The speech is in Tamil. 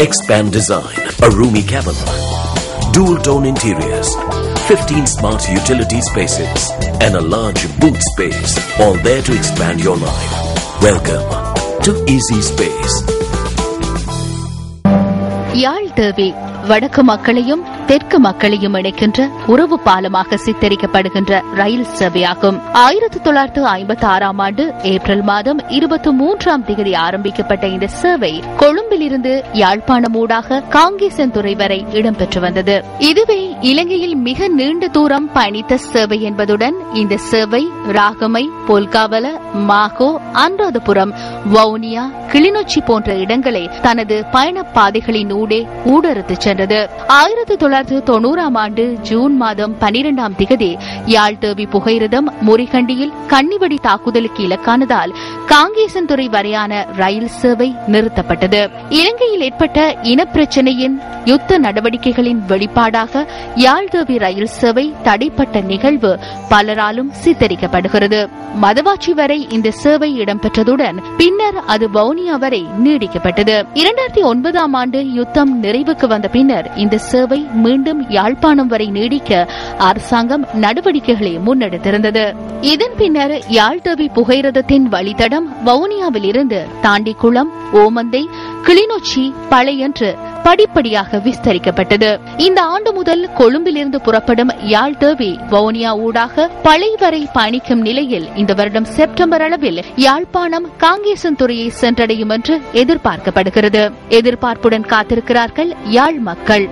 Expand Design, a roomy cabin, dual tone interiors, 15 smart utility spaces and a large boot space, all there to expand your life. Welcome to Easy Space. யாழ் தேவி வடக்கு மக்களையும் தெற்கு மக்களையும் இணைக்கின்ற உறவு பாலமாக சித்தரிக்கப்படுகின்ற ரயில் சேவையாகும். 1956 ஆண்டு ஏப்ரல் மாதம் 23ஆம் தேதி ஆரம்பிக்கப்பட்ட இந்த சேவை கொழும்பிலிருந்து யாழ்ப்பாணம் ஊடாக காங்கேசன்துறை வரை இடம்பெற்று வந்தது. இதுவே இலங்கையில் மிக நீண்ட தூரம் பயணித்த சேவை என்பதுடன் இந்த சேவை ராகமை, பொல்காவல, மாகோ, அனுராதபுரம், வவுனியா, கிளிநொச்சி போன்ற இடங்களை தனது பயண பாதைகளின் ஊடறுத்து சென்றது. 1990ஆம் ஆண்டு ஜூன் மாதம் 12ஆம் திகதி யாழ் தேவி புகையிரதம் முறிகண்டியில் கன்னிவெடி தாக்குதலுக்கு இலக்கானதால் காங்கேசன்துறை வரையான ரயில் சேவை நிறுத்தப்பட்டது. இலங்கையில் ஏற்பட்ட இனப்பிரச்சினையின் யுத்த நடவடிக்கைகளின் வெளிப்பாடாக யாழ் தேவி ரயில் சேவை தடைப்பட்ட நிகழ்வு பலராலும் சித்தரிக்கப்படுகிறது. மதவாச்சி வரை இந்த சேவை இடம்பெற்றதுடன் பின்னர் அது வவுனியா வரை நீடிக்கப்பட்டது. 2009ஆம் ஆண்டு யுத்தம் நிறைவுக்கு வந்த பின்னர் இந்த சேவை மீண்டும் யாழ்ப்பாணம் வரை நீடிக்க அரசாங்கம் நடவடிக்கைகளை முன்னெடுத்திருந்தது. இதன் பின்னர் யாழ் தேவி புகையிரதத்தின் வழித்தடம் வவுனியாவில் இருந்து தாண்டிக்குளம், ஓமந்தை, கிளிநொச்சி, பளை என்று படிப்படியாக விஸ்தரிக்கப்பட்டது. இந்த ஆண்டு முதல் கொழும்பிலிருந்து புறப்படும் யாழ் தேவி வவுனியா ஊடாக பளை வரை பயணிக்கும் நிலையில் இந்த வருடம் செப்டம்பர் அளவில் யாழ்ப்பாணம் காங்கேசன்துறையை சென்றடையும் என்று எதிர்பார்க்கப்படுகிறது. எதிர்பார்ப்புடன் காத்திருக்கிறார்கள் யாழ் மக்கள்.